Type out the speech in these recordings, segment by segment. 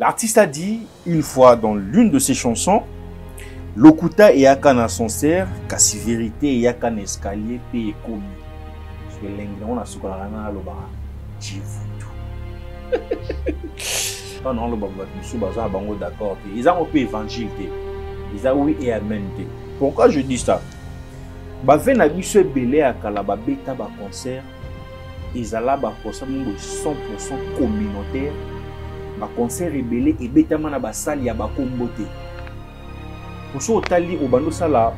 L'artiste a dit une fois dans l'une de ses chansons, Lokuta et Akan ascenseur, kasi vérité et Akan escalier, paye commis. Parce que l'anglais, on a ce qu'on a loba. Jivutu. Non, non, le baba, monsieur Baza, bango d'accord. Ils ont un peu évangile. Ils ont oui et amen. Pourquoi je dis ça? Bavé na biso belé à Kalaba beta ba concert. Ils ont là ba concert 100% communautaire. Ba concert rebelle et beta mana ba salle ya ba kombote. Pour ça otali obando sala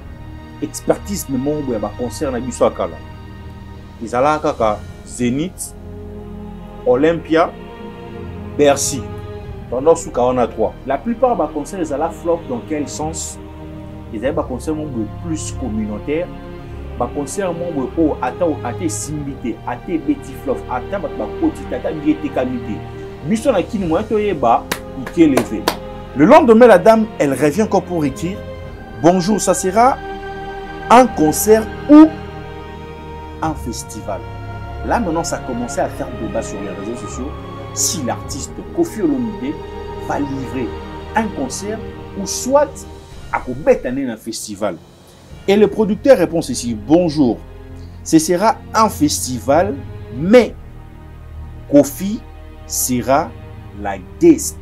expertise me mongo ya ba concert na biso akala. Ils ont là kaka Zénith, Olympia, Bercy. Pendant ce cas on a 3. La plupart des concerts ils ont la flop dans quel sens? Ils avaient des concerts plus communautaires. Des concerts oh attends até simbité, até Betty Fluff, attends ba petite até biété kamité. Mission na kini mo to yeba, il est élevé. Le lendemain la dame, elle revient encore pour écrire bonjour, ça sera un concert ou un festival. Là maintenant ça a commencé à faire débat sur les réseaux sociaux si l'artiste Koffi Olomide va livrer un concert ou soit à un festival. Et le producteur répond ici, bonjour, ce sera un festival, mais Koffi sera la guest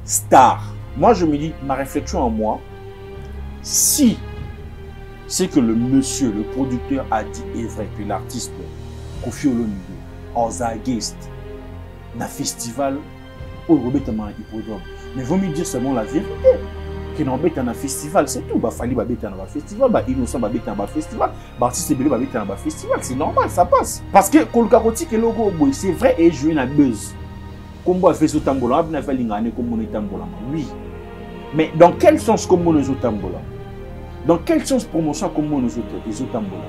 star. Moi, je me dis, ma réflexion en moi, si c'est que le monsieur, le producteur a dit est vrai que l'artiste Koffi Olomide en guest dans festival au Robertement Hippodrome, mais vaut mieux dire seulement la vérité. Que dans un festival, c'est tout. Fali va bêter dans un festival, innocent va bêter dans un festival, artiste belé va bêter dans un festival, c'est normal, ça passe. Parce que Kolkakoti que logo c'est vrai et jouer na buzz. Comme on fait ce tambola, on a fait l'ingane comme on est tambola. Oui. Mais dans quel sens comme on est au tambola? Dans quel sens promotion comme on est au tambola?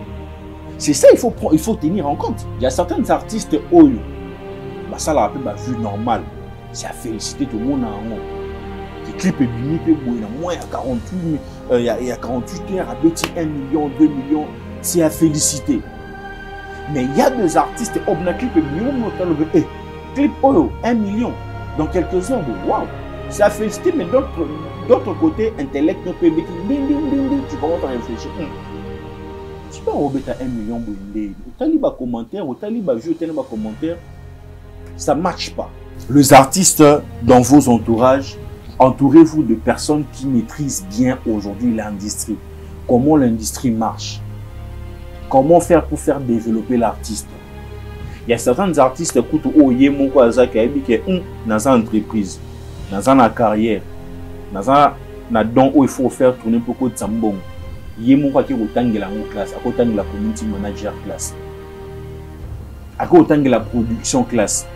C'est ça il faut tenir en compte. Il y a certains artistes oyo, ça la rappelle vue normale. C'est à féliciter tout le monde en haut. Les clips est limité, il y a moins à 48 heures, à petit 1 million, 2 millions, c'est à féliciter. Mais il y a des artistes, qui ont un clip clip 1 million, dans quelques heures, waouh, c'est à féliciter, mais d'autre côté, intellect, tu commences à réfléchir. Tu peux remettre à 1 million, tu as libre commentaire, tu as libre jeu, tu as libre commentaire, ça ne marche pas. Les artistes dans vos entourages, entourez-vous de personnes qui maîtrisent bien aujourd'hui l'industrie. Comment l'industrie marche. Comment faire pour faire développer l'artiste. Il y a certains artistes qui ont dit que dans une entreprise, dans une carrière, dans un don où il faut faire tourner beaucoup de sambon. Il y a des gens qui ont classe, qui la community manager classe, qui ont la production classe.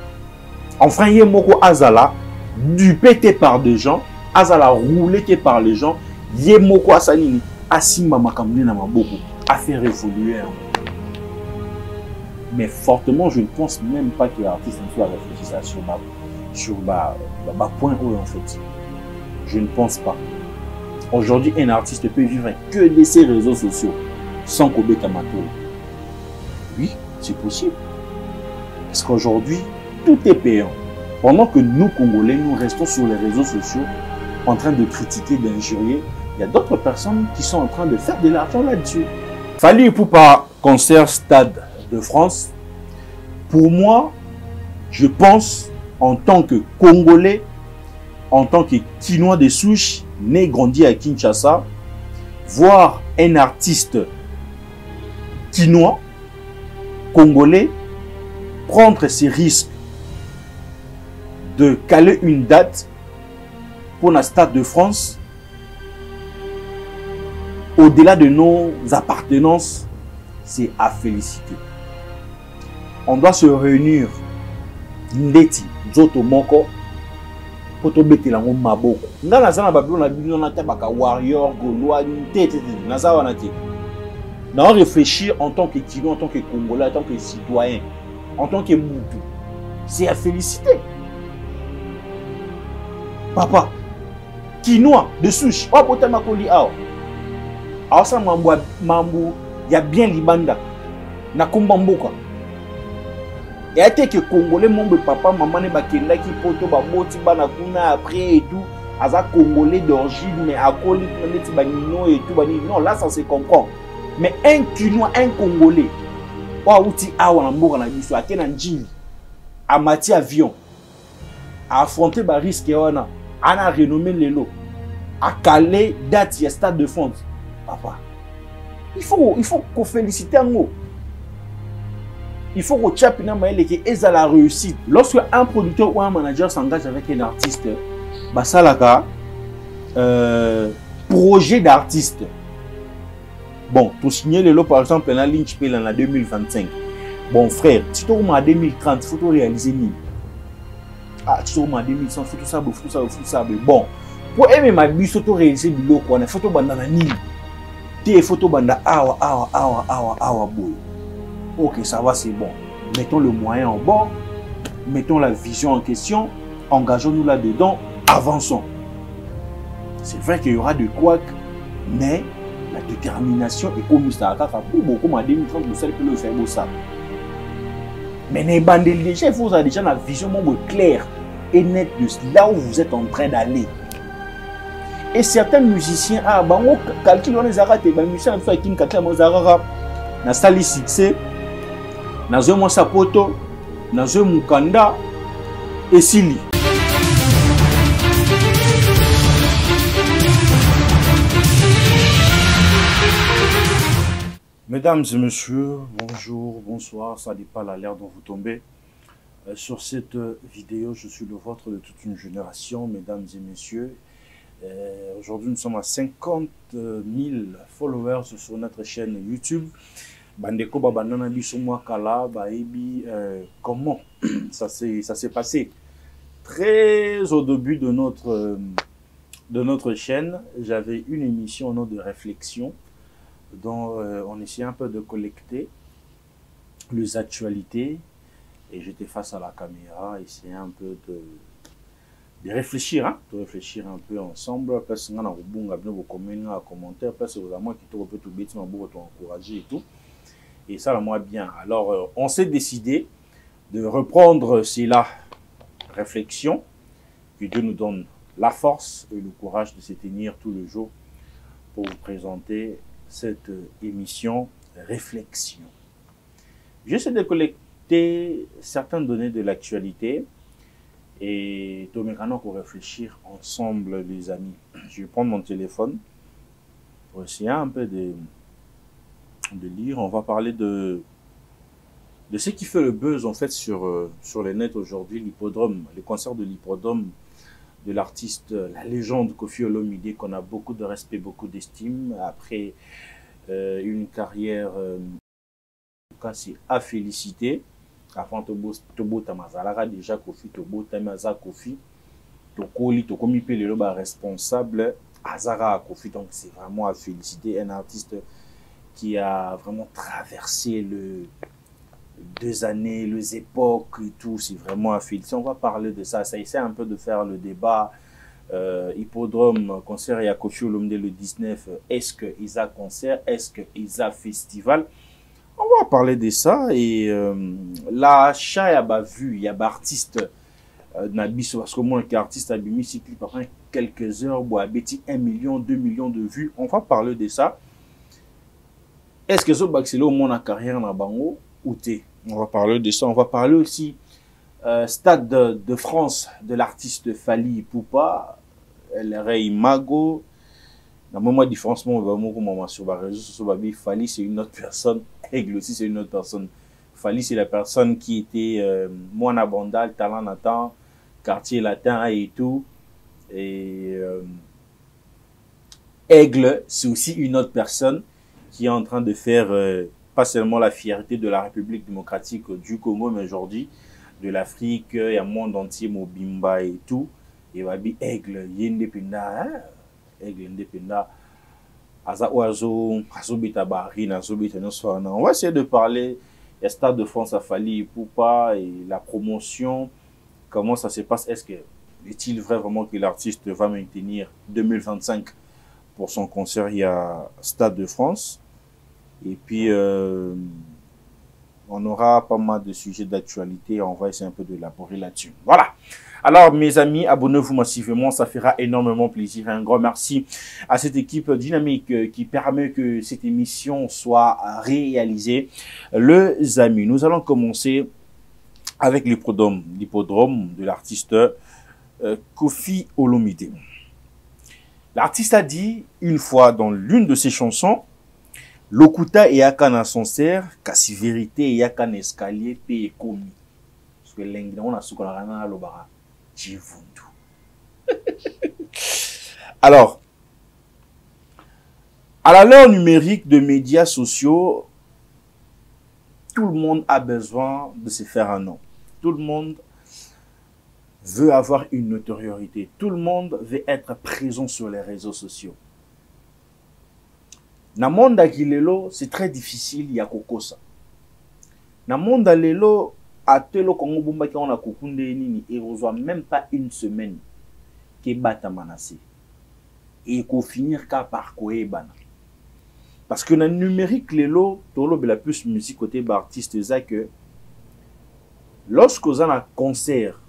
Enfin, il y a des azala dupé par des gens, azala roulé par les gens, yé moko asanini, asimba makamune na maboko, à faire évoluer. Mais fortement, je ne pense même pas que l'artiste soit réfléchi sur point haut en fait. Je ne pense pas. Aujourd'hui, un artiste peut vivre que de ses réseaux sociaux sans Kobeta Mato. Oui, c'est possible. Parce qu'aujourd'hui, tout est payant. Pendant que nous, Congolais, nous restons sur les réseaux sociaux en train de critiquer, d'injurier, il y a d'autres personnes qui sont en train de faire de l'argent là-dessus. Fally Ipupa, concert Stade de France. Pour moi, je pense, en tant que Congolais, en tant que Kinois de souche, né, grandi à Kinshasa, voir un artiste Kinois, Congolais, prendre ces risques de caler une date pour la Stade de France, au-delà de nos appartenances, c'est à féliciter. On doit se réunir, Ndeti, Zoto Moko, pour te mettre la maboko. Dans la zone on a warrior, gaulois, on réfléchir en tant que Kino, en tant que Congolais, en tant que citoyen, en tant que Moutou. C'est à féliciter. Papa, Kinois de souche, oh, pour makoli ao. Alors ça, mambu, il y a bien Libanda, na Kumbamboka. Et été que Congolais, mon papa, maman, ne bakenda qui poto baboti banakuna après et tout, aza Congolais d'origine, mais à coli, banino et tout, non, là ça se comprend. Mais un Kinois, un Congolais, wa outi awa na mboka na biso, ake na njili, a mati avion, a affronter ba risque wana, ana renommé lelo, a calé date ya Stade de France. Papa, il faut qu'on félicite un mot. Il faut que Tchapina Maël qui est à la réussite. Lorsque un producteur ou un manager s'engage avec un artiste, bah ça là, projet d'artiste. Bon, pour signer le lot par exemple, la ligne en 2025. Bon frère, si tu en 2030, il faut réaliser mille. Ah, tu en 2100, il faut tout ça. Bon, pour aimer ma bise, il faut réaliser du lot, il faut bandana nil. Tes photos banda awa boy. Ok, ça va, c'est bon. Mettons le moyen en bord, mettons la vision en question, engageons-nous là-dedans, avançons. C'est vrai qu'il y aura des couacs, mais la détermination est comme ça. Pour beaucoup, ma 2030, vous savez que le faire ça. Mais les bandes déjà, il faut déjà la vision claire et nette de là où vous êtes en train d'aller. Et certains musiciens, ah, bah, on calcule les arrêts, les musiciens, ils font na sali succès, nazo mo sapoto, nazo mukanda, et sili. Mesdames et messieurs, bonjour, bonsoir, ça dépend à l'heure dont vous tombez. Sur cette vidéo, je suis le vôtre de toute une génération, mesdames et messieurs. Aujourd'hui, nous sommes à 50 000 followers sur notre chaîne YouTube. Bandeko Babandana Bissouma Kala, comment ça s'est passé? Très au début de notre chaîne, j'avais une émission au nom de réflexion dont on essayait un peu de collecter les actualités et j'étais face à la caméra, essayer un peu de réfléchir, hein, de réfléchir un peu ensemble. Parce que nous avons vos commentaires, parce que vous avez moi qui te tout bête, encourager et tout. Et ça, moi bien. Alors, on s'est décidé de reprendre cela, réflexion, que Dieu nous donne la force et le courage de se tenir tous les jours pour vous présenter cette émission réflexion. J'essaie de collecter certaines données de l'actualité et Tomekano pour réfléchir ensemble, les amis. Je vais prendre mon téléphone pour essayer un peu de lire. On va parler de ce qui fait le buzz en fait sur les nets aujourd'hui, l'hippodrome, le concert de l'hippodrome de l'artiste, la légende Koffi Olomide, qu'on a beaucoup de respect, beaucoup d'estime après une carrière en tout cas c'est à féliciter. Avant Tobo Tamazala déjà Koffi Tobo Tamaza Koffi Tokoli Tokomi Pelelo responsable Azara Koffi, donc c'est vraiment à féliciter un artiste qui a vraiment traversé deux années, les époques et tout, c'est vraiment à féliciter. On va parler de ça, ça essaie un peu de faire le débat. Hippodrome, concert et à Koffi Olomide le 19, est-ce qu'ils a concert, est-ce qu'ils a festival? On va parler de ça et l'achat, il y a vu, il y a des artistes parce que moi, artiste a mis ce clip après quelques heures, bon, 1 million, 2 millions de vues. On va parler de ça. Est-ce que c'est là où mon carrière dans Bango ou t'es? On va parler de ça. On va parler aussi Stade de France de l'artiste Fally Ipupa, El Mago. Dans le moment différence, sur les réseaux sociaux, Fally c'est une autre personne. Aigle aussi c'est une autre personne. Fally c'est la personne qui était Moana Bandal, Talent Nathan, Quartier Latin et tout. Et Aigle c'est aussi une autre personne qui est en train de faire pas seulement la fierté de la République démocratique du Congo, mais aujourd'hui de l'Afrique et un monde entier, Mobimba et tout. Et Babi Aigle, Yendependa, Aigle Independa, Aza Oazo, Azobita Barine, Azobita Noswana. On va essayer de parler du Stade de France à Fally Ipupa et la promotion, comment ça se passe. Est-il vrai vraiment que l'artiste va maintenir 2025 pour son concert? Il y a Stade de France. Et puis, on On aura pas mal de sujets d'actualité. On va essayer un peu d'élaborer là-dessus. Voilà. Alors, mes amis, abonnez-vous massivement. Ça fera énormément plaisir. Un grand merci à cette équipe dynamique qui permet que cette émission soit réalisée. Les amis, nous allons commencer avec l'hippodrome de l'artiste Koffi Olomide. L'artiste a dit une fois dans l'une de ses chansons, Lokuta et Yakan ascenseur, kasi vérité et Yakan escalier pe komi. Parce que l'anglais on a ce qu'on a rana lobara. Jivundu. Alors, à la l'heure numérique de médias sociaux, tout le monde a besoin de se faire un nom. Tout le monde veut avoir une notoriété. Tout le monde veut être présent sur les réseaux sociaux. Na monde akilelo, c'est très difficile ya kokosa. Na monde alelo, atelo kongo bumbaki on a kokunde nini, et reçoit même pas une semaine que bata manase. Et qu'on finir ka par koebana. Parce que dans le numérique, lelo, tolo bela plus musique côté artiste, c'est que lorsque vous avez un concert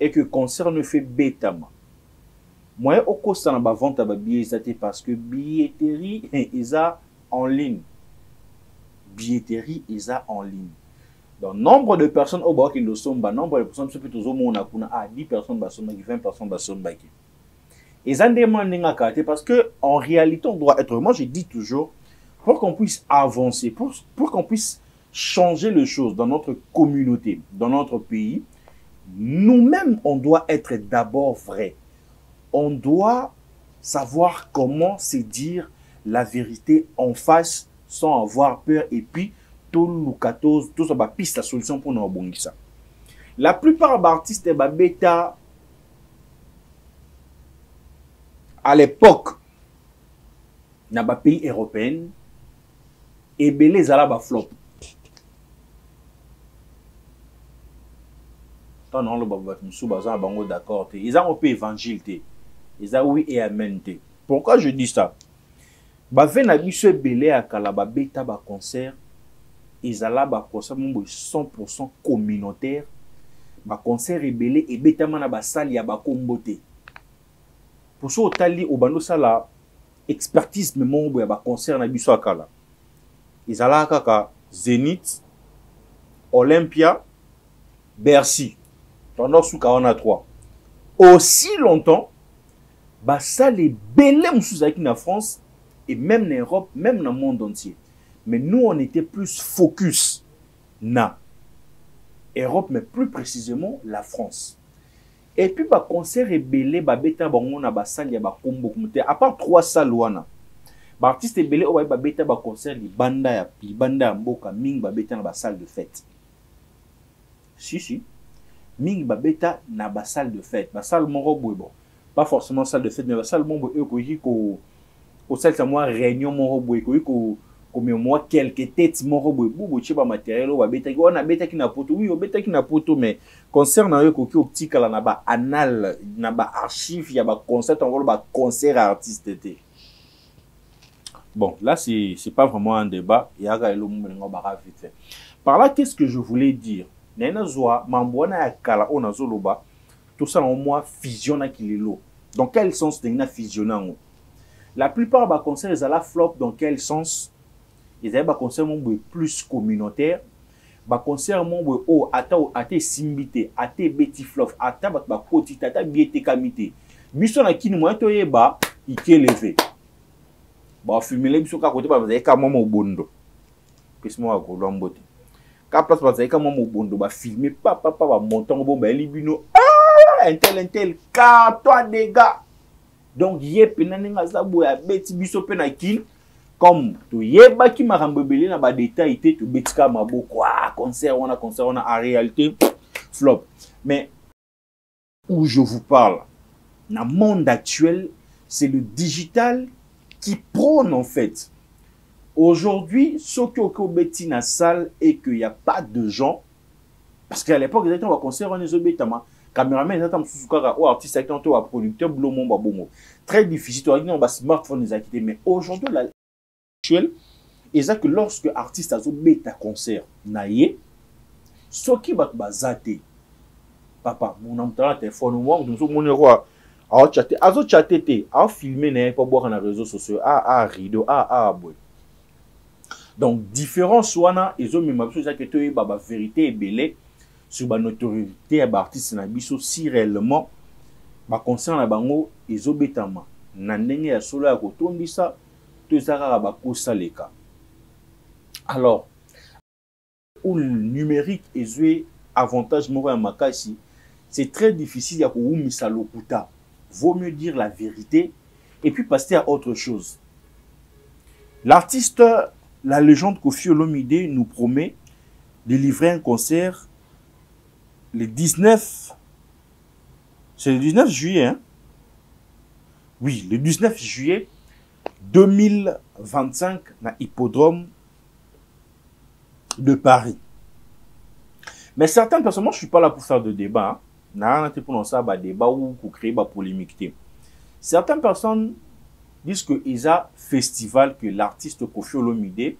et que le concert ne fait bétama, moi, au cost de la vente à billetterie parce que billetterie est en ligne. Billetterie est en ligne. Donc, nombre de personnes au bas qui le sont, nombre de personnes, c'est plutôt au monde à 10 personnes, 20 personnes, et ça demande parce que en réalité, on doit être, moi je dis toujours, pour qu'on puisse avancer, pour qu'on puisse changer les choses dans notre communauté, dans notre pays, nous-mêmes, on doit être d'abord vrai. On doit savoir comment se dire la vérité en face sans avoir peur et puis tout le 14, tout ça va piste la solution pour nous abonner ça. La plupart des artistes bêta à l'époque dans les pays européens et belé zala flop. Tant non le baba msou baza bango d'accord te. Ils ont un peu évangile te. Ils ont oui et amen te. Pourquoi je dis ça? Ba vena biso belé à kala ba beta ba concert. Ils alla ba concert 100% communautaire. Ba concert rebelle et beta mana ba salle ya ba kombote. Pour ça otali obando sala expertise memombo ya ba concert na biso akala. Ils alla kaka Zénith, Olympia, Bercy. Pendant sous 43. Aussi longtemps, bah ça les belém sous en France et même en Europe, même dans le monde entier. Mais nous on était plus focus na Europe, mais plus précisément la France. Et puis bah concert et belé bah beta bango na ba salle ya ba combo kumte à part 3 salles wana. Bah artiste belé o ba beta ba concert li banda ya mboka ming ba beta na ba salle de fête. Si. Ming babeta na ba salle de fête, ba salle moro bon. Pas forcément salle de fête mais ba salle moro ko salle moi réunion moro boy ko comme moi quelques têtes moro boy bubu chiba matériel o babeta ko na beta ki na poto oui o beta ki na poto mais concernant yo ko ki optique la na ba anal na ba archive ya ba concert en ba concert artiste té. Bon, là c'est pas vraiment un débat, il y a le moment ba vite fait. Par là qu'est-ce que je voulais dire? Tout ça en moi fusionne qui les lots. Dans quel sens t'es fusionnant? La plupart des concerts ils allaient flop dans quel sens? Ils avaient des concerts plus communautaires. Des concerts oh ate simbité, ate beti flop, ate ba koti, ate biete kamité. Biso na kini mo to yeba ike levé. Ba fumile biso ka côté ba vous avez ka momo bondo. Qu'est-ce moi ko lombote. Quand place parce que moi bondo ba filmer papa ba montant bomba libino un tel car toi des gars donc yep naninga zabu ya beti biso pe na kin comme to yeba ki marambebele na ba détail té to betika maboko concert on a en réalité flop. Mais où je vous parle dans le monde actuel, c'est le digital qui prône en fait. Aujourd'hui, ceux qui ont été dans la salle et qu'il n'y a pas de gens, parce qu'à l'époque, ils étaient en concert, on les a caméraman, ils étaient en artiste, ils étaient en producteur, très difficile, on a smartphone, les a quittés. Mais aujourd'hui, l'actuel, ça que lorsque artiste a beta concert naie soki bat bazate papa mon amtala téléphone moi nous sommes mon roi a chatter azo chatter a filmer na pas boire na réseaux sociaux rideau boy. Donc différence wana ezo mema biso que to ba vérité ebele sur ba notoriété ya ba artiste na biso si réellement ba concert na bango ezo betama na ndenge ya solo ya kotondisa to ezaka ba kosaleka. Alors où le numérique est avantage moko ya makasi, c'est très difficile ya koumisa lokuta. Vaut mieux dire la vérité et puis passer à autre chose. L'artiste, la légende Koffi Olomide nous promet de livrer un concert le 19, c'est le 19 juillet, hein? Oui, le 19 juillet 2025 na Hippodrome de Paris. Mais certaines personnes, moi je ne suis pas là pour faire de débat, hein? Pour ça, débat ou pour créer une polémique. Certaines personnes disent que Isa festival que l'artiste Koffi Olomide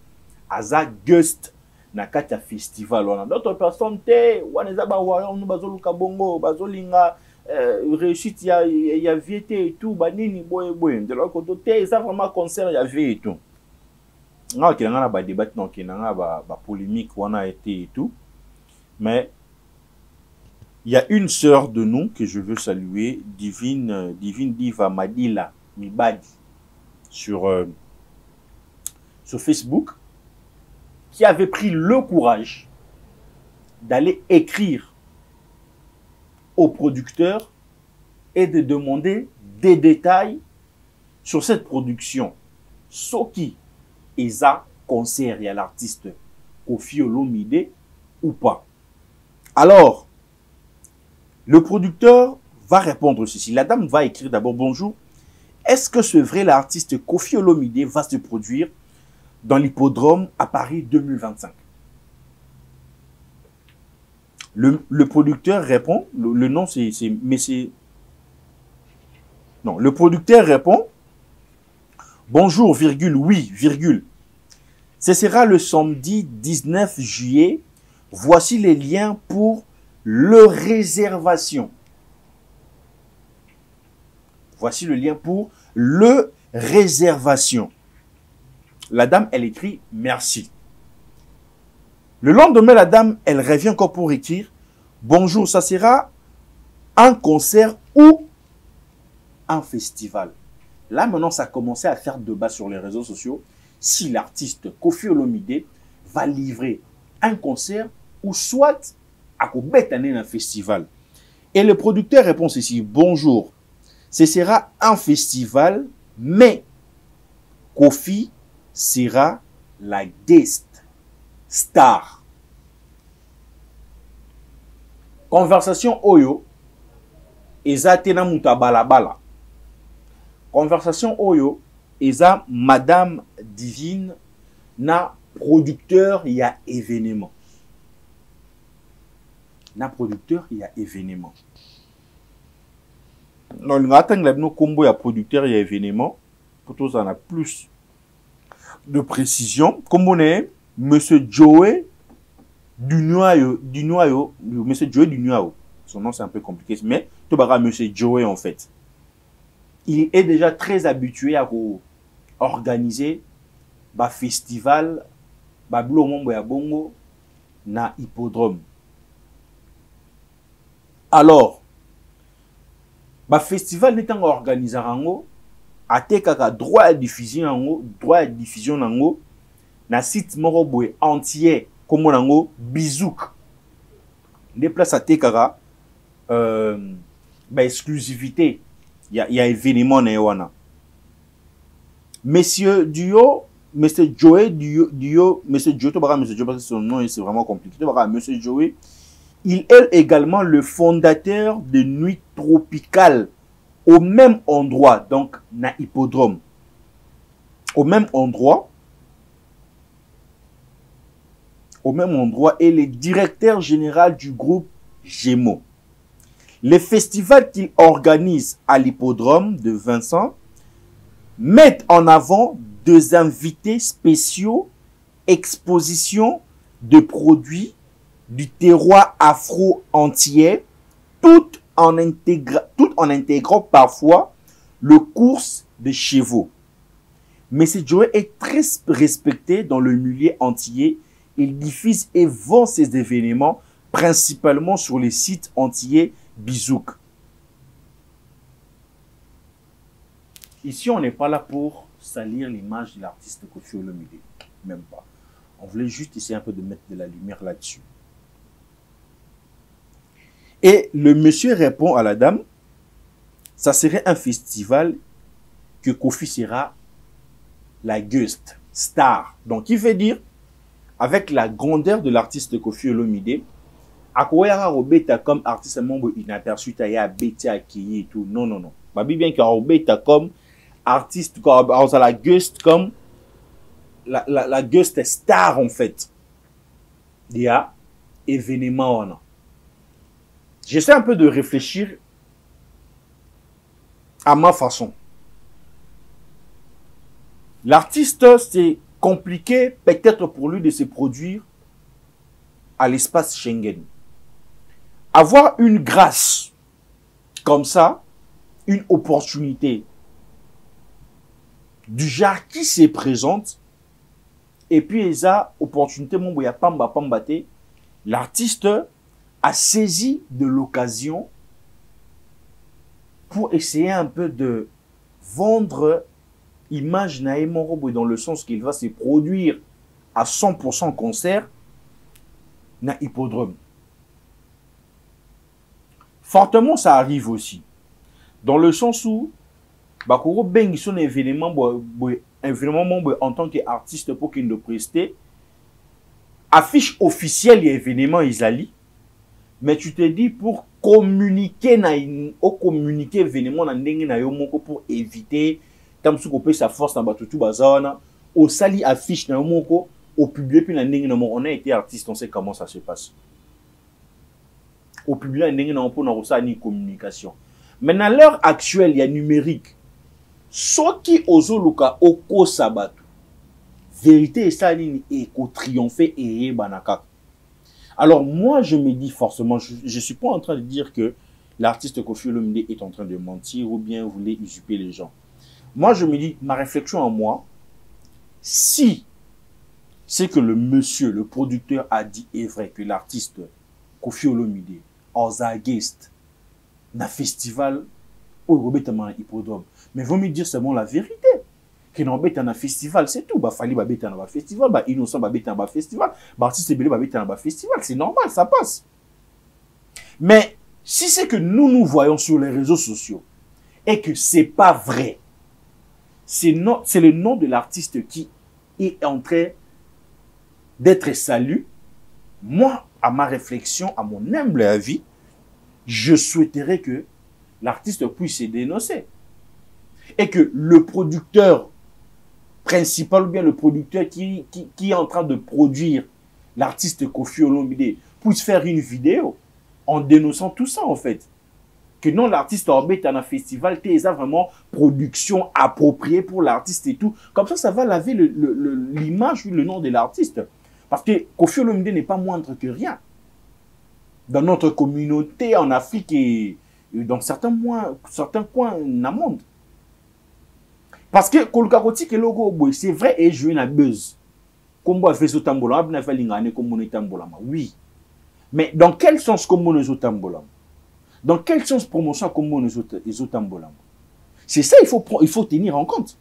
Aza guest na kata festival wana. D'autres personnes te waneza ba nous bazoluka bongo bazolinga réussite ya viété et tout banini boye boye de l'autre côté ça vraiment concert ya vie et tout. Nga kilanga na ba débat non kilanga ba polémique wana été et tout. Mais il y a une sœur de nous que je veux saluer, Divine Diva Madila Mibadi, sur Facebook, qui avait pris le courage d'aller écrire au producteur et de demander des détails sur cette production. Soki Eza concert à l'artiste Koffi Olomide ou pas. Alors, le producteur va répondre ceci. La dame va écrire d'abord: bonjour. Est-ce que ce vrai l'artiste Koffi Olomide va se produire dans l'hippodrome à Paris 2025? Le producteur répond, le nom c'est Monsieur. Non, le producteur répond: bonjour, virgule, oui, virgule. Ce sera le samedi 19 juillet. Voici les liens pour le réservation. Voici le lien pour le réservation. La dame, elle écrit merci. Le lendemain, la dame, elle revient encore pour écrire: bonjour, ça sera un concert ou un festival. Là, maintenant, ça a commencé à faire débat sur les réseaux sociaux si l'artiste Koffi Olomide va livrer un concert ou soit à un festival. Et le producteur répond ceci: bonjour, ce sera un festival, mais Koffi sera la guest star. Conversation Oyo, eza tena muta balabala. Conversation Oyo, eza Madame Divine na producteur y a événement. Na producteur y a événement. Non, nous attendons combo ya producteur y a événement. Pour tous en a plus de précision. Comme on est Monsieur Joey du Noyau, Monsieur Joey du Noyau. Son nom c'est un peu compliqué, mais tout bara Monsieur Joey en fait. Il est déjà très habitué à organiser ba festival, ba blo mombo ya bongo na hippodrome. Alors, ba festival n'est pas organisé en atekaka droit à diffusion nango na site moroboe entier comme nango Bizouk des places atekaka ba exclusivité y a événement na wana. Monsieur Duo, Monsieur Joey Duo, Monsieur Joey to baka Monsieur Joey parce que son nom c'est vraiment compliqué. To baka Monsieur Joey, il est également le fondateur de Nuit Tropicale au même endroit, donc na hippodrome. Au même endroit, et le directeur général du groupe Gémeaux. Les festivals qu'il organise à l'hippodrome de Vincent mettent en avant des invités spéciaux exposition de produits du terroir afro-antillais, tout en intégrant parfois le course de chevaux. Mais ce Joe est très respecté dans le milieu antillais. Il diffuse et vend ses événements principalement sur les sites antillais Bizouk. Ici, on n'est pas là pour salir l'image de l'artiste Koffi Olomide. Même pas. On voulait juste essayer un peu de mettre de la lumière là-dessus. Et le monsieur répond à la dame, ça serait un festival que Koffi sera la guest, star. Donc, il veut dire, avec la grandeur de l'artiste Koffi Olomide, Akoyara Robeta comme artiste membre inaperçu, Taya Beti Akiyi et tout. Non, non, non. Ma Bible bien qu'Arobeta comme artiste, comme la guest, comme la guest star en fait. Il y a événement. J'essaie un peu de réfléchir à ma façon. L'artiste, c'est compliqué peut-être pour lui de se produire à l'espace Schengen. Avoir une grâce comme ça, une opportunité du genre qui se présente, et puis il y a opportunité, mon boya pamba pambate, l'artiste a saisi de l'occasion pour essayer un peu de vendre image naïmorobo dans le sens qu'il va se produire à 100% concert na hippodrome. Fortement, ça arrive aussi. Dans le sens où Bakoro bengi son événement en tant qu'artiste pour qu'il le preste. Affiche officielle et événement Isali. Mais tu te dis pour communiquer communiquer événement pour éviter tam sou kopé sa force na batutu bazana au sali affiche na moko au public puis na ndenge na on a été artiste, on sait comment ça se passe. Au public ndenge na on na ça ni communication. Mais à l'heure actuelle, il y a numérique. Ce qui ozoluka oko sabatu. Vérité et ça ni et ko triompher et banaka. Alors moi je me dis forcément, je suis pas en train de dire que l'artiste Koffi Olomide est en train de mentir ou bien voulait usurper les gens. Moi je me dis, ma réflexion en moi, si c'est que le monsieur, le producteur a dit est vrai que l'artiste Koffi Olomide en guest dans festival ou Robert hippodrome, mais vous me dire seulement la vérité. Que non bête un festival, c'est tout. Bah fali bah bête un festival, bah innocent bah bête un festival, bah artiste belé bah bête un festival, c'est normal, ça passe. Mais si c'est que nous voyons sur les réseaux sociaux et que c'est pas vrai, c'est le nom de l'artiste qui est en train d'être salué. Moi, à ma réflexion, à mon humble avis, je souhaiterais que l'artiste puisse se dénoncer. Et que le producteur principal ou bien le producteur qui est en train de produire l'artiste Koffi Olomide puisse faire une vidéo en dénonçant tout ça en fait. Que non, l'artiste Orbet dans un festival, ça vraiment production appropriée pour l'artiste et tout. Comme ça va laver l'image, le nom de l'artiste. Parce que Koffi Olomide n'est pas moindre que rien. Dans notre communauté en Afrique et dans certains coins dans le monde. Parce que Kolkaroti ke logo c'est vrai et joué na buzz. Comme on fait tambola, on a fait l'ingane comme on est tambola. Oui. Mais dans quel sens comme on est tambola? Dans quel sens promotion comme on est tambola? C'est ça il faut tenir en compte.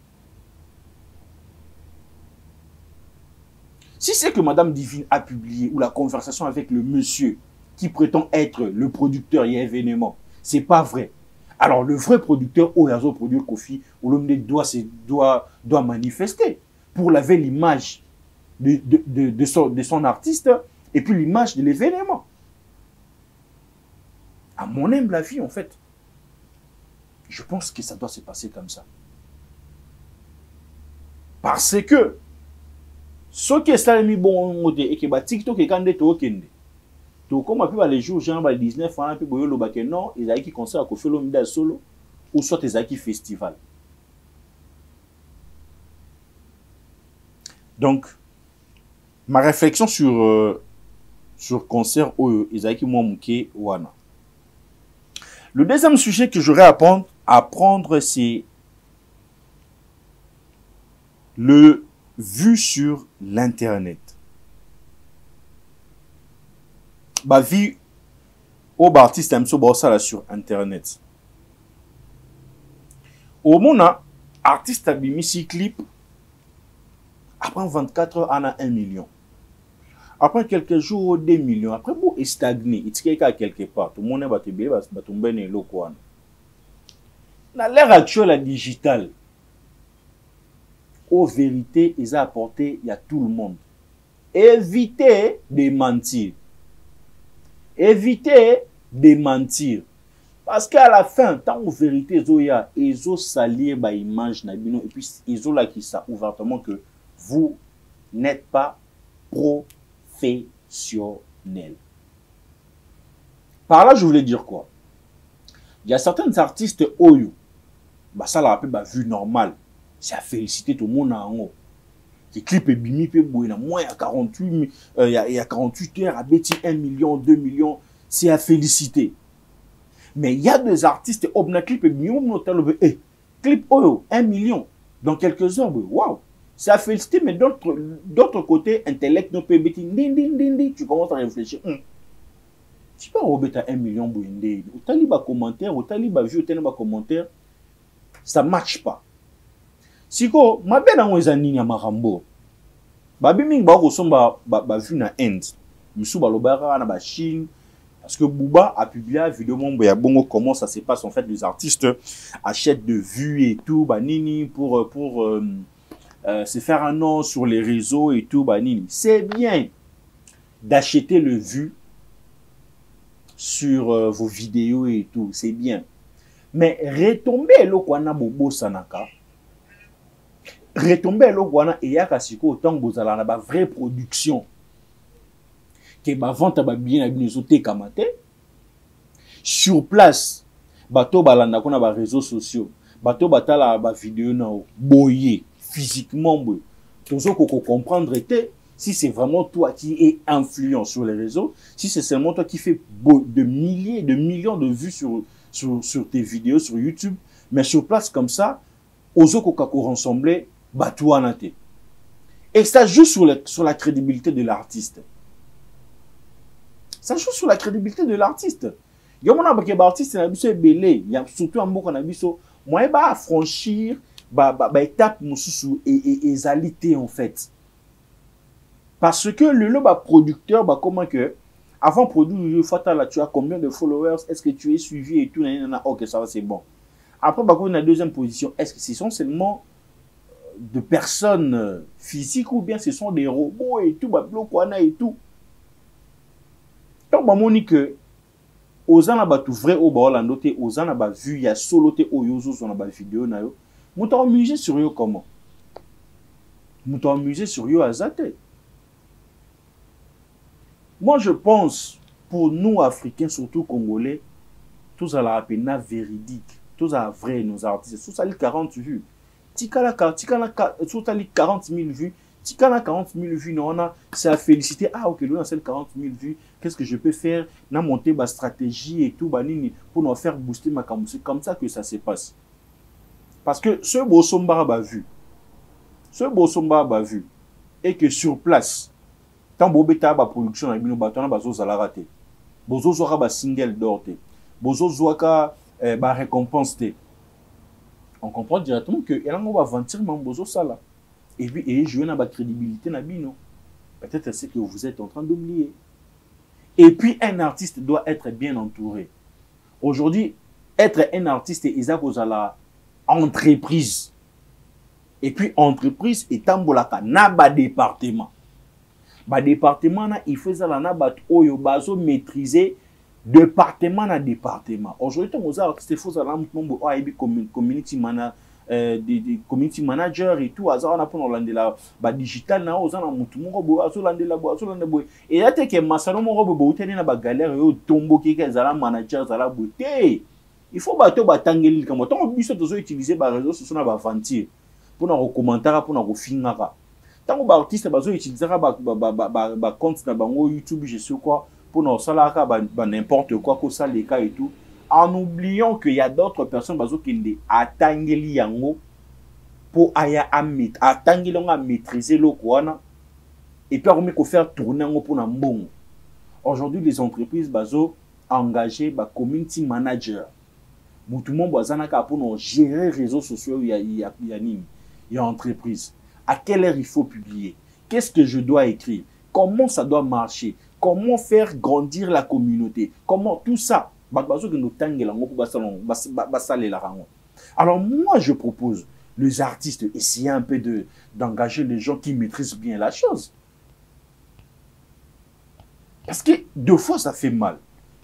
Si c'est que Madame Divine a publié ou la conversation avec le monsieur qui prétend être le producteur et événement, c'est pas vrai. Alors, le vrai producteur, Oyazo produit Koffi Olomide doit manifester pour laver l'image de son artiste et puis l'image de l'événement. À mon humble avis, en fait, je pense que ça doit se passer comme ça. Parce que, ce qui est ça, et que TikTok est quand même tout comme les jours, genre 19 ans, puis boyo lobake non, ils ont qui concert à Koffi Olomide solo ou soit ils ont qui festival. Donc ma réflexion sur concert oyo ezaki mwa muke wana. Le deuxième sujet que j'aurais à prendre, c'est le vu sur l'internet. Ba vie au artiste amso ba sur internet. Au mona artiste abimisi clip après 24 heures on a 1 million. Après quelques jours 2 millions. Après bon est stagné, il tient quelque part. Tout le monde va te bien va tomber dans le coin. Dans l'ère actuelle la digitale, aux vérités ils ont apporté il y a tout le monde. Évitez de mentir. Évitez de mentir. Parce qu'à la fin, tant aux vérités, ils ont sali ba image nabino et puis ils ont là qui ça ouvertement que vous n'êtes pas professionnel. Par là, je voulais dire quoi? Il y a certains artistes oyo, bah ça la rappelle bah vue normale. C'est à féliciter tout le monde en haut. Les clips est bimi pe boina moins il y a 48 il y a 48 heures à bêti 1 million 2 millions, c'est à féliciter. Mais il y a des artistes obna clip et bimi clip oyo 1 million dans quelques heures, waouh. C'est à féliciter, mais d'autre côté, intellect non peut bêti tu commences à réfléchir. Tu peux rebêter 1 million boindé. Au taliba commentaire, au taliba vu, au taliba commentaire, ça marche pas. Siko, ma belle en wezani ya marambo. Babi ming ba resomba ba vu na end. Musu ba lobara na ba Chine parce que Booba a publié une vidéo mon ya bongo comment ça se passe en fait, les artistes achètent de vues et tout ba nini pour se faire un nom sur les réseaux et tout ba nini. C'est bien d'acheter le vue sur vos vidéos et tout, c'est bien. Mais retomber lo kwana bobo sanaka. Retomber lo kwana et yaka siko autant bozala na ba vraie production. Que ba vente ba bien na binezote kamate. Sur place, bato balanda kona ba réseaux sociaux. Bato batala ba vidéo na boyer physiquement boy. Toujours qu'on comprendre était si c'est vraiment toi qui es influent sur les réseaux, si c'est seulement toi qui fais de milliers, de millions de vues sur tes vidéos sur YouTube, mais sur place comme ça, aux autres qu'on ressemblait, bah toi nate. Et ça joue sur la crédibilité de l'artiste. Ça joue sur la crédibilité de l'artiste. Il y a un artiste qui est belé, il y a surtout un mot qu'on a vu sur moi bah franchir étape et alité en fait. Parce que le producteur, bah, comment que, avant de produire, tu as combien de followers, est-ce que tu es suivi et tout, ok, ça va, c'est bon. Après, bah, on a la deuxième position, est-ce que ce sont seulement de personnes physiques ou bien ce sont des robots et tout, bah, et tout. Donc, bah, on dit que, aux ans, bah, tout vrai, au bas, noté, aux ans, bah, vu, il y a soloté, au yozo, sur la vidéo, na yo, mouton amusé sur yo comment? Mouton amusé sur yo azate. Moi, je pense, pour nous, Africains, surtout Congolais, tous à la peine véridique, tous à vrai, nos artistes, tous à les 40 vues. Tikala 40 000 vues, Tikala 40 000 vues, non, c'est à féliciter. Ah, ok, nous, on a 40 000 vues. Qu'est-ce que je peux faire? On a monté ma stratégie et tout, pour nous faire booster ma campagne. C'est comme ça que ça se passe. Parce que ce Bossomba a vu, et que sur place, tant bobeta ba production na bino batona bazo zala raté bozo zoka ba single d'or te bozo zoka ba récompense te, on comprend directement que elango va ventir même bozo sala et puis et jouer na ba crédibilité na bino, peut-être c'est que vous êtes en train d'oublier. Et puis un artiste doit être bien entouré. Aujourd'hui, être un artiste isa kozala entreprise, et puis entreprise et tambolaka na ba département. Ba département na il faut ça na bat oyo bazo maîtriser département na département. Aujourd'hui on a artiste faut ça na mtombo aibi community community manager et tout azara na pour landela ba digital na ozana mutu moko bo azolandela bo et ya te ke masano moko bo utene na ba galère yo tombo ki ka zala manager zala beauté. Il faut bato batangeli comme tant biso tozo utiliser ba réseaux sociaux na ba aventure pour na commentaire pour na finga. Tant que artiste bazo utilisera ba compte na bango YouTube je sais quoi pour nous salaka n'importe quoi que ça les cas et tout en oubliant qu'il y a d'autres personnes bazo qui ne atangeli yango pour aya atangeli nga maîtriser le quoi et puis on faire tourner yango pour na mbongo. Aujourd'hui les entreprises bazo engagé ba community manager tout le monde bazana ka pour nous gérer les réseaux sociaux il y a entreprise. À quelle heure il faut publier? Qu'est-ce que je dois écrire? Comment ça doit marcher? Comment faire grandir la communauté? Comment tout ça? Alors moi, je propose, les artistes, essayer un peu d'engager les gens qui maîtrisent bien la chose. Parce que deux fois, ça fait mal.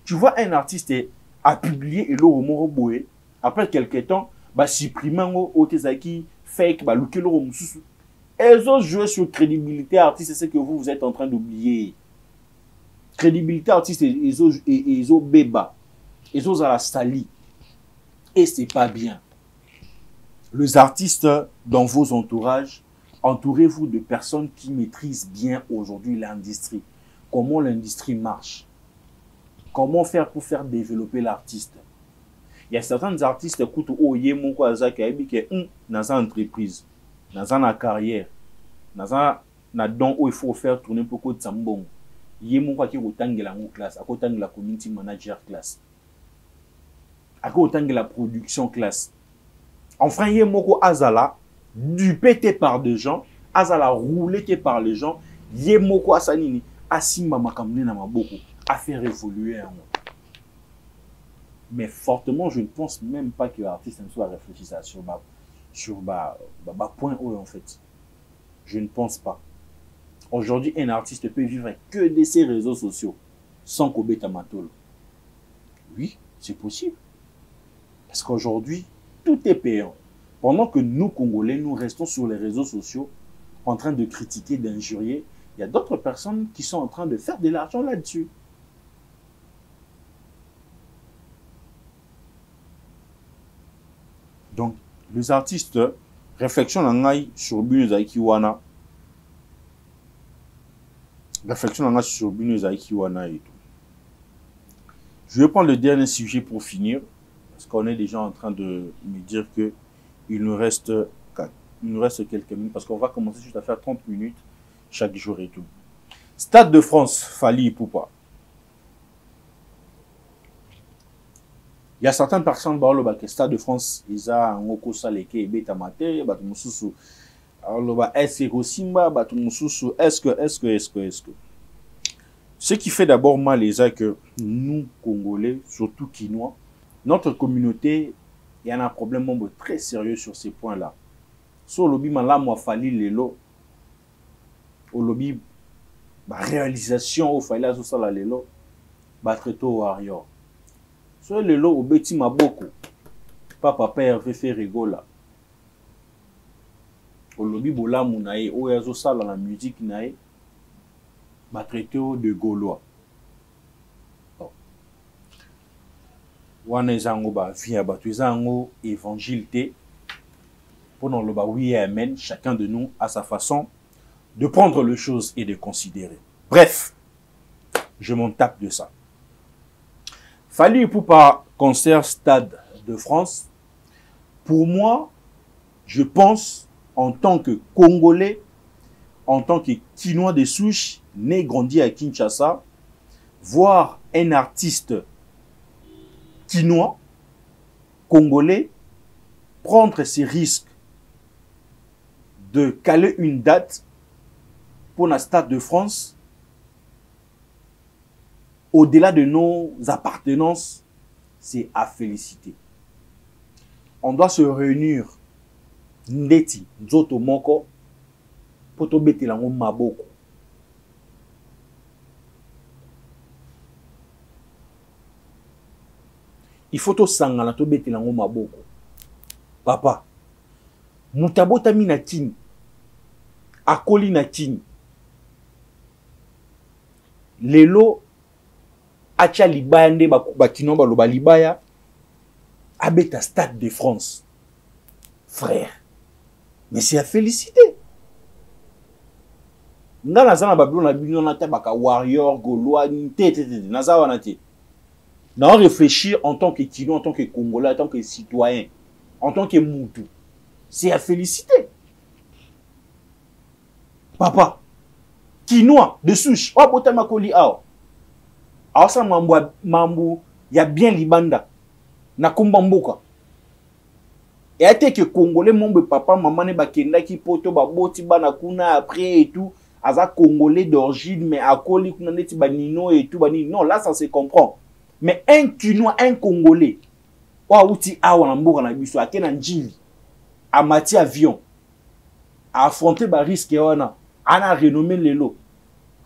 Tu vois, un artiste a publié et l'eau boué. Après quelques temps, supprimer au tezaki fake, l'eau elles ont joué sur crédibilité artiste, c'est ce que vous êtes en train d'oublier. Crédibilité artiste, ils ont béba, ils ont à la sali. Et c'est pas bien. Les artistes dans vos entourages, entourez-vous de personnes qui maîtrisent bien aujourd'hui l'industrie. Comment l'industrie marche. Comment faire pour faire développer l'artiste. Il y a certains artistes qui écoutent oh yé mon azaki qui dans une entreprise. Dans une carrière, dans un don où il faut faire tourner pour que ça bon. Il y a mon quoi qui est au temps de la classe, à côté de la community manager classe, à côté de la production classe. Enfin, il y a mon quoi azala dupé par des gens, azala roulé par les gens. Il y a mon quoi sanini, asimba makamne na maboko, à faire évoluer un monde. Mais fortement, je ne pense même pas que l'artiste ne soit réfléchi sur point haut en fait. Je ne pense pas. Aujourd'hui, un artiste peut vivre que de ses réseaux sociaux sans Kobeta Matolo. Oui, c'est possible. Parce qu'aujourd'hui, tout est payant. Pendant que nous, Congolais, nous restons sur les réseaux sociaux en train de critiquer, d'injurier, il y a d'autres personnes qui sont en train de faire de l'argent là-dessus. Donc, les artistes, réflexion sur Binu Wana. Réflexion sur Binu Wana et tout. Je vais prendre le dernier sujet pour finir. Parce qu'on est déjà en train de me dire que il nous reste quelques minutes. Parce qu'on va commencer juste à faire 30 minutes chaque jour et tout. Stade de France, Fally Ipupa. Il y a certaines personnes qui ont le Stade de France, ils ont un oko saleke et beta maté, batu mususu. Alors est-ce que Simba, batu mususu, est-ce que. Ce qui fait d'abord mal les que nous Congolais, surtout Kinois, notre communauté, il y a un problème très sérieux sur ces points-là. Sur le lobby malamu Fally lelo, au lobby réalisation au Fally azo sala lelo, batreto warrior. So le lo obeti maboko papa père veut faire rigola au lobby bolamu nae o yazo sala la musique nae ba traité de gaulois wana ezango ba via ba tuizango évangile té pour non le ba oui amen, chacun de nous a sa façon de prendre les choses et de considérer. Bref, je m'en tape de ça. Fally Ipupa concert Stade de France. Pour moi, je pense, en tant que Congolais, en tant que Kinois de souche, né grandi à Kinshasa, voir un artiste Kinois, Congolais, prendre ces risques de caler une date pour la Stade de France, au-delà de nos appartenances, c'est à féliciter. On doit se réunir, Ndeti, Nzoto Moko, pour te bêter la maboko. Il faut to sangana to bêter la maboko. Papa, mutabota mina kini, akoli na kini. Lelo, acha libaya nde bakino baloba libaya abeta Stade de France. Frère, mais c'est à féliciter. nga naza na babilo na bino na tabaka warrior gaulois naza wana te. Na réfléchir en tant que Kino, en tant que Congolais, en tant que citoyen, en tant que Moutou. C'est à féliciter. Papa, Kinois de souche, oh bota makoli ao. Alors ça mambo ya bien libanda na komba mboka. Et a été que Congolais mon papa maman ne bakenda ki poto ba boti bana kuna après et tout, aza Congolais d'origine mais akoli kuna neti banino et tout bani. Non, là ça se comprend. Mais un Kinois, un Congolais, outi awa na mboka na biso akena njili, a mati avion, a affronter ba risque wana, ana renommé lelo,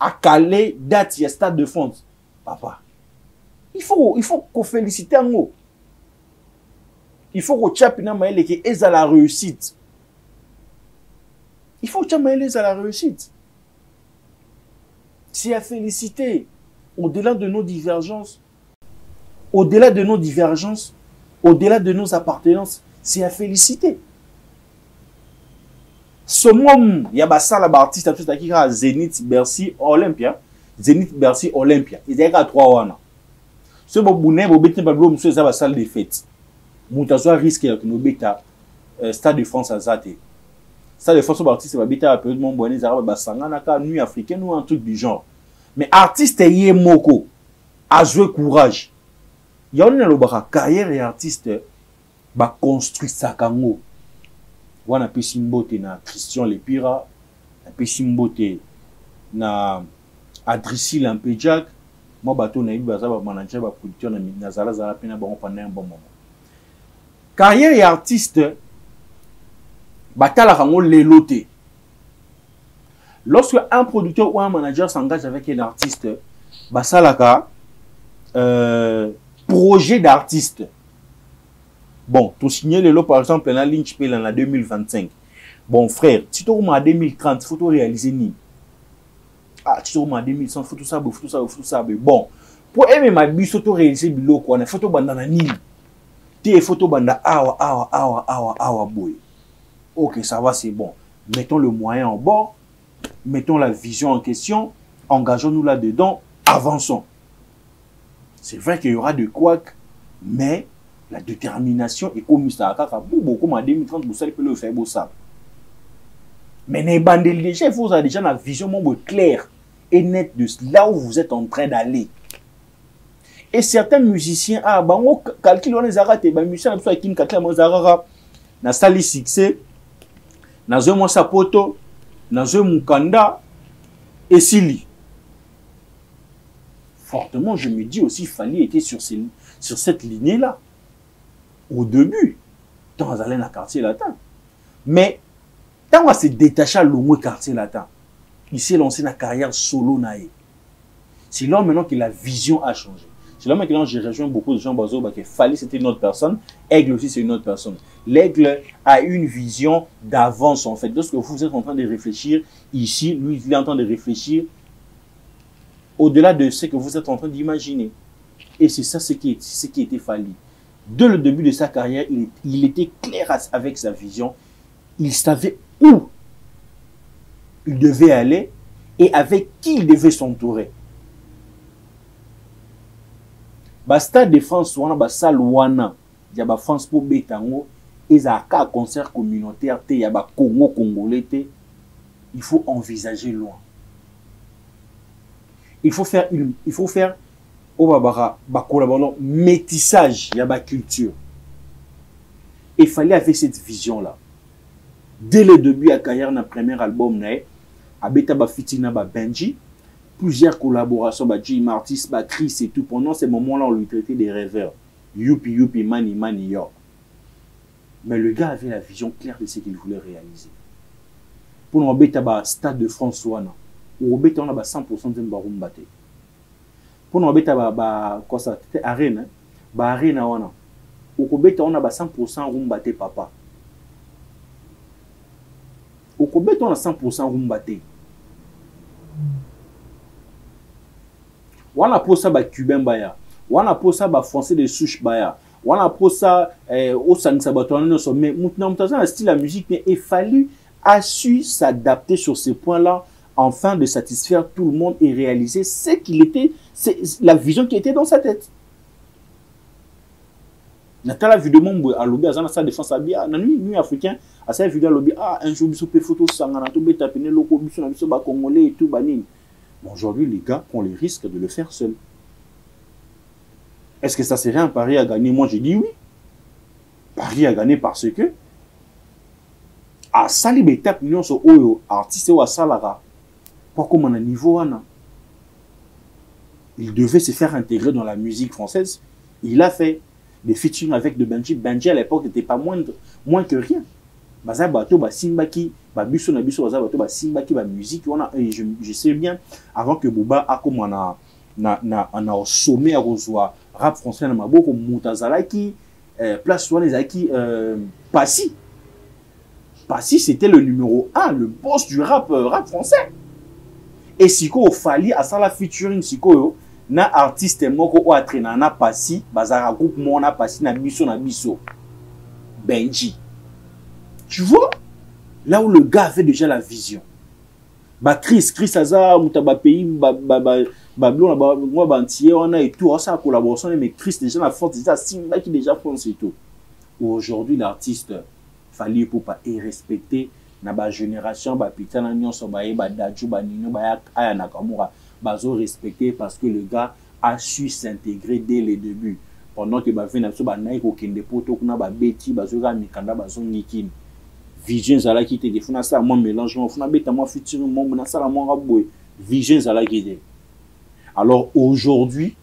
a calé date ya Stade de France. Papa, il faut qu'on félicite en haut. Il faut qu'on tchapina maele que est à la réussite. Il faut que maele à la réussite. C'est à féliciter au-delà de nos divergences. Au-delà de nos divergences, au-delà de nos appartenances, c'est à féliciter. Ce moment, il y a des artistes qui ont Zénith, Bercy, Olympia. Zénith, Bercy, Olympia. Ils ont 3 ans. Ce moment, il y a une salle de fête. Il y a un risque de Stade de France à Zate. Stade de France, les artistes, il y a un peu de monde, il y a une nuit africaine ou un truc du genre. Mais artiste, il y a moko à jouer courage. Il y a une carrière et artiste ba construit ça kango. Wana pesimbote na Christian Lepira, na pesimbote na Adrissi Lampejak, moi bato na ibi baza ba manager ba producteur na zala pena ba pendant un bon moment. Carrière et artiste batala kango leloté. Lorsque un producteur ou un manager s'engage avec un artiste, basalaka projet d'artiste. Bon, tu signes le lot par exemple dans Lynch Pay en 2025. Bon frère, si tu es en 2030, il faut réaliser ni. Ah, tu es en 2100, il faut tout ça. Bon, pour aimer ma bus, il faut réaliser bilo quoi, il faut tout bandana ni. Tes photos banda awa boy. Ok, ça va, c'est bon. Mettons le moyen en bord, mettons la vision en question, engageons-nous là-dedans, avançons. C'est vrai qu'il y aura de couacs, mais la détermination est comme ça. Beaucoup en 2030, vous savez que le faire beau ça. Mais déjà, il faut déjà la vision claire et nette de là où vous êtes en train d'aller. Et certains musiciens, on calcule les arrêts, les musiciens qui calculent les arrêts, na sali succès, na zo mo sapoto, na zo mukanda, et sili. Fortement, je me dis aussi, Fally était sur cette lignée-là. Au début, tant à aller dans le quartier latin. Mais, tant on s'est détaché au quartier latin, il s'est lancé dans la carrière solo. C'est là maintenant que la vision a changé. C'est là maintenant que j'ai rejoint beaucoup de gens bazo que Fally c'était une autre personne, Aigle aussi c'est une autre personne. L'Aigle a une vision d'avance en fait. Lorsque vous êtes en train de réfléchir ici, lui il est en train de réfléchir au-delà de ce que vous êtes en train d'imaginer. Et c'est ça ce qui était Fally. Dès le début de sa carrière, il était clair avec sa vision. Il savait où il devait aller et avec qui il devait s'entourer. Stade de France, wana salle wana, il y a France pour Betango, et il y a un concert communautaire, il y a Congo congolais, il faut envisager loin. Il faut faire métissage, il y a la culture. Il fallait avoir cette vision-là. Dès le début, à carrière, dans le premier album, Abeta Fitina Benji, plusieurs collaborations, Jim Martis, Chris et tout. Pendant ces moments-là, on lui traitait des rêveurs. Youpi, youpi, mani, mani, yo. Mais le gars avait la vision claire de ce qu'il voulait réaliser. Pour nous, Abeta Stade de France, on a 100% de Barumbate. Pour nous, quoi ça, c'était arène, arène, on a 100% Rumbate, papa. Au Kobe, on a 100% Rumbate. On a pour ça cubain baya, on a pour ça français de souche baya, on a pour ça au Sansabaton mais maintenant un style la musique mais il fallu a su s'adapter sur ces points-là enfin de satisfaire tout le monde et réaliser ce qu'il était, la vision qui était dans sa tête. Natala vu de mon à l'obé à sa défense à bien, nous africains, à sa vidéo à l'obé, ah, un jour, biso pe photo sangana, to beta pene loko, biso na biso ba congolais et tout, banine. Mais aujourd'hui, les gars prennent les risques de le faire seuls. Est-ce que ça serait un pari à gagner? Moi, je dis oui. Pari à gagner parce que, à sali beta millions sur oyo, artiste ou à salara, pas comme on a niveau, il devait se faire intégrer dans la musique française. Il a fait des featuring avec de Benji. Benji à l'époque n'était pas moins que rien. Baza bato ba simbaki ba biso na biso baza bato ba simbaki ba musique on a je sais bien avant que Booba a comme on a au sommet à Rosoa rap français na maboko Moutazalaki place soin les acquis Passy c'était le numéro 1 le boss du rap français et siko fali à ça la featuring siko na artiste moko o atrena na Passy bazara groupe mona Passy na biso Benji. Tu vois, là où le gars avait déjà la vision. Bah Chris Azar, Moutaba pays, Babylon, moi Bantier, on a et tout, ça a collaboration, mais Chris déjà la force, déjà Simba qui déjà pense et tout. Aujourd'hui, l'artiste, fallait pour pas respecter na génération, bah putain, na nyon so bah Dadju, bah Nino, bah Aya Nakamura, bah zo respecter parce que le gars a su s'intégrer dès les débuts. Pendant que bah vient bah naïk au kende poto, kuna bah beti, bah zo ga mikanda, bah zo nikin. Vision zala qui était funa ça mon mélangement funa beta moi futur mon na sala mon raboy vision zala qui était. Alors aujourd'hui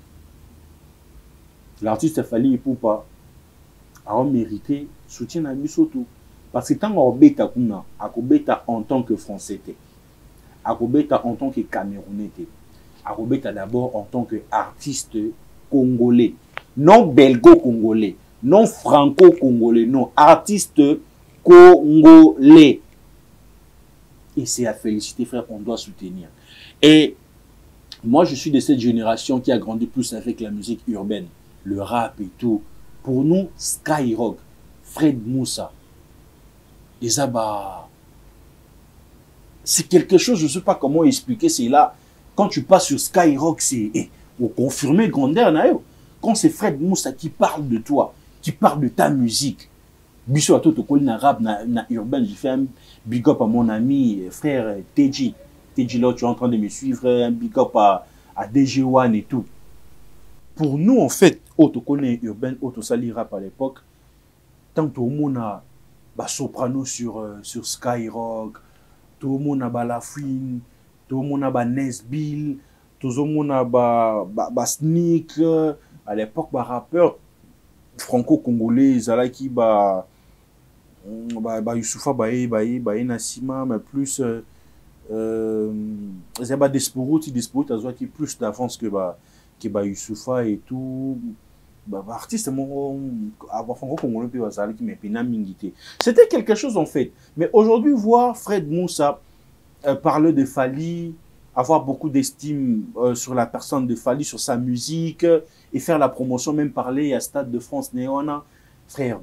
l'artiste Fally Ipupa a mérité soutien à biso tout parce que tant on beta kuna akobeta en tant que français té akobeta en tant que camerounais té akobeta d'abord en tant que artiste congolais non belgo-congolais non franco-congolais non artiste congolais. Et c'est à féliciter, frère, on doit soutenir. Et moi, je suis de cette génération qui a grandi plus avec la musique urbaine, le rap et tout. Pour nous, Skyrock, Fred Moussa, Isaba, c'est quelque chose, je ne sais pas comment expliquer, c'est là, quand tu passes sur Skyrock, c'est au confirmé grandeur, quand c'est Fred Moussa qui parle de toi, qui parle de ta musique, Biso à tout au na rap na urbain, j'ai fait un big up à mon ami frère TJ là tu es en train de me suivre, un big up à DG1 et tout. Pour nous en fait, autocolé urbain, autosali rap à l'époque, tant tout le monde a soprano sur Skyrock, tout le monde a Balafine, tout le monde a Nesbill, tout le monde a Sneak, à l'époque rappeur franco-congolais, Zalaki Youssoufa Nassima, mais plus Zeba Desporout a joué qui plus d'avance que Youssoufa et tout. Artiste franco-congolais c'était quelque chose en fait. Mais aujourd'hui, voir Fred Moussa parler de Fally, avoir beaucoup d'estime sur la personne de Fally, sur sa musique, et faire la promotion, même parler à Stade de France Néona, frère,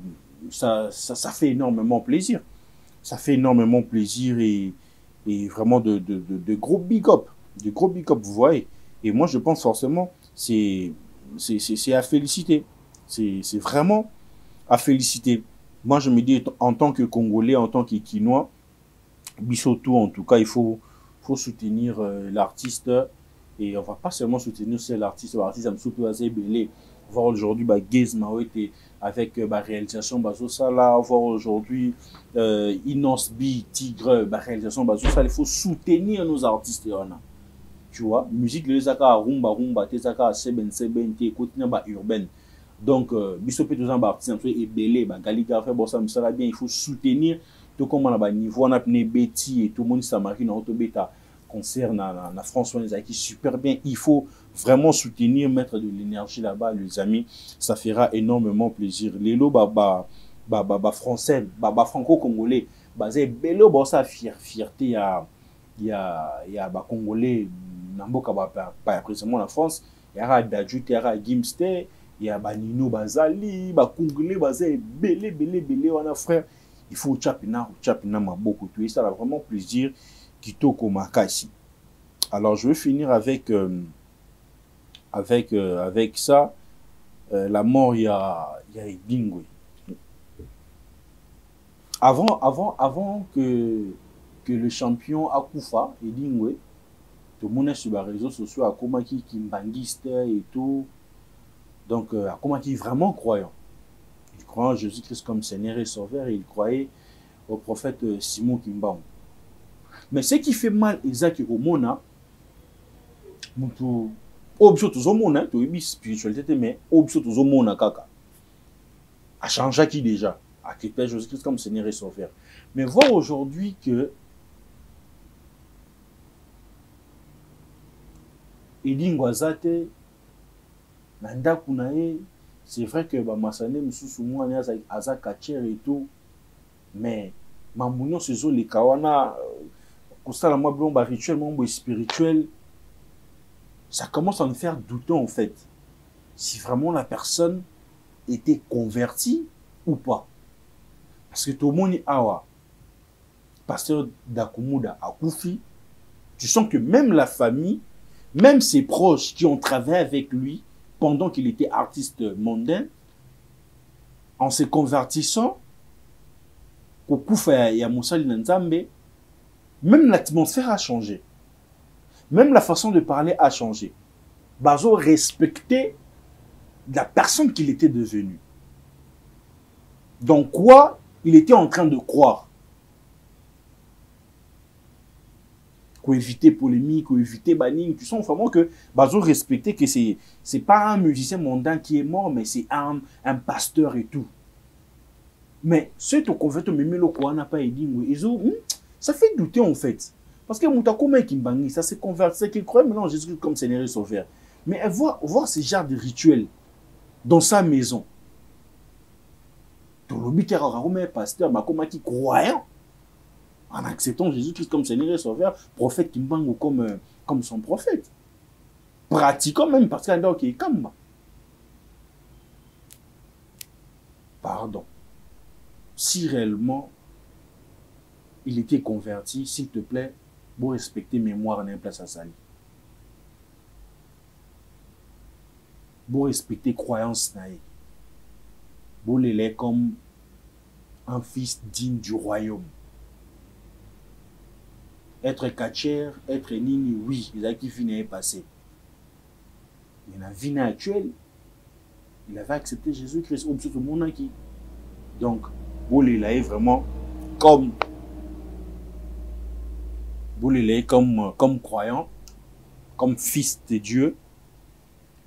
ça fait énormément plaisir. Ça fait énormément plaisir et vraiment de gros big up. De gros big up, vous voyez. Et moi, je pense forcément, c'est à féliciter. C'est vraiment à féliciter. Moi, je me dis, en tant que Congolais, en tant que Quinois, Bissoto, en tout cas, il faut soutenir l'artiste. Et on va pas seulement soutenir l'artiste, l'artiste a assez belé. Voir aujourd'hui Gaze Mawete avec réalisation Bazosala, voir aujourd'hui Inos B, Tigre, réalisation Bazosala. Il faut soutenir nos artistes. Tu vois, musique, les zaka rumba, tes zaka seben, t'es continue urbaine. Donc, Bissopé, tous les artistes et belé, Galiga, fait bon, ça me sera bien. Il faut soutenir tout comme on a niveau, on a pris Betty et tout le monde s'amarine en autobéta. Concert na France, on les a qui super bien. Il faut vraiment soutenir, mettre de l'énergie là-bas, les amis. Ça fera énormément plaisir. Les lots, français, franco-congolais, basé bello, ça fierté, il y a Congolais, Namboka, pas précisément la France, il y a Dadju, il y a Gimster, il y a Nino Bazali, Congolais, basé belé, on a frère. Il faut chapina, beaucoup. Et ça a vraiment plaisir. Kitoko Makasi. Alors, je vais finir avec, avec ça. La mort, il y a Edingwe. Avant que le champion Akufa, Edingwe, tout le monde sur les réseaux sociaux, à comment qui kimbangiste et tout. Donc, à comment qui vraiment croyant. Il croit en Jésus-Christ comme Seigneur et Sauveur et il croyait au prophète Simon Kimbangu. Mais ce qui fait mal, exact, au Mona, obso tout le monde, tu es spiritualité, mais obso tout le monde, kaka. A changé qui déjà, a quitté Jésus-Christ comme Seigneur et Sauveur. Mais voir aujourd'hui que Edi Ngwazate, Nanda Kunae, c'est vrai que Masane Moussou Mouane Aza Kacher et tout, mais Mamounion c'est les Kawana, constat la moi blomba rituellement spirituel, ça commence à me faire douter en fait si vraiment la personne était convertie ou pas. Parce que tout le monde est awa, pasteur Dakumuda à Koufi, tu sens que même la famille, même ses proches qui ont travaillé avec lui pendant qu'il était artiste mondain, en se convertissant, au Koufa et à Moussali Nzambe, même l'atmosphère a changé. Même la façon de parler a changé. Bazo respectait la personne qu'il était devenu. Donc quoi il était en train de croire. Qu'on éviter polémique, qu'on éviter banning. Tu sens vraiment que Bazo respectait que c'est pas un musicien mondain qui est mort, mais c'est un pasteur et tout. Mais ceux qui ont converti même le quoi n'a pas aidé. Ça fait douter en fait. Parce que Moutakoma Kimbangi, ça s'est converti, qu'il croyait maintenant Jésus comme Seigneur et Sauveur. Mais voir ce genre de rituel dans sa maison. Dans le pasteur, Makoma qui croyant en acceptant Jésus-Christ comme Seigneur et Sauveur, prophète Kimbangu comme son prophète. Pratiquant même parce qu'il y a Kamba. Pardon. Si réellement il était converti, s'il te plaît, vous respectez mémoire en un place à salir. Vous respectez croyance naïe. Vous l'élèvez comme un fils digne du royaume. Être catcheur, être nini, oui, il a qui finit passé. Mais la vie actuelle, il avait accepté Jésus-Christ au tout le monde qui. Donc, vous l'élèvez vraiment comme comme croyant, comme fils de Dieu,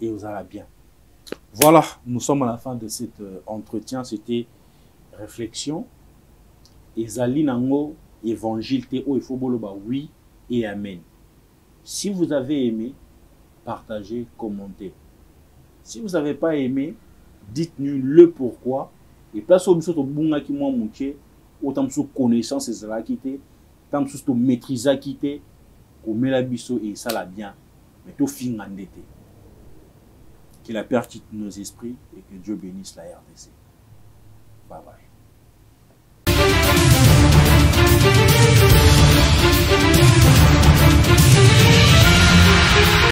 et vous allez bien. Voilà, nous sommes à la fin de cet entretien, c'était réflexion. Ezali nango évangile te o il faut boloba oui et amen. Si vous avez aimé, partagez, commentez. Si vous n'avez pas aimé, dites-nous le pourquoi. Et place au biso to bunga ki moi mouché, autant sous connaissance et cela quitter, tant sous to maîtriser quitter, qu'on met la biso et ça la bien, mais tout fin endetté. Que la paix quitte nos esprits et que Dieu bénisse la RDC. Bye bye.